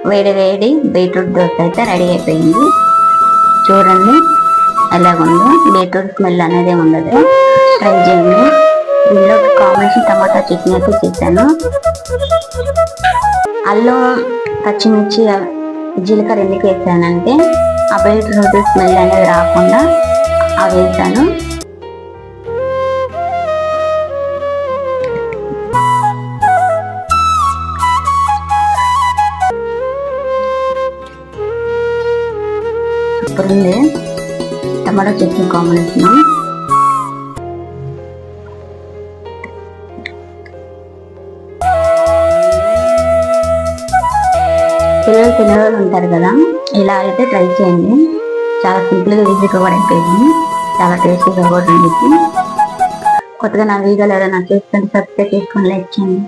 వేడి వేడి బీట్రూట్ దోశ అయితే రెడీ అయిపోయింది. చూడండి ఎలాగుందో, బీట్రూట్ స్మెల్ అనేది ఉండదు. ట్రై చేయండి. దీనిలో కాంబినేషన్ టమాటా చట్నీ అయితే చేశాను. అల్లం, పచ్చిమిర్చి, జీలకర్ర ఎందుకు వేసానంటే ఆ బీట్రూట్ స్మెల్ అనేది రాకుండా అవి వేసాను. సూపర్ ఉంది టమాటా చట్నీ కాంబినేషన్. పిల్లలు తినే వాళ్ళు ఉంటారు కదా, ఇలా అయితే ట్రై చేయండి. చాలా సింపుల్గా ఈజీగా కూడా అయిపోయింది, చాలా టేస్టీగా కూడా ఉంది. కొత్తగా నా వీడియోలు ఏదైనా చూస్తుంటే సబ్స్క్రైబ్ చేసుకొని లైక్ చేయండి.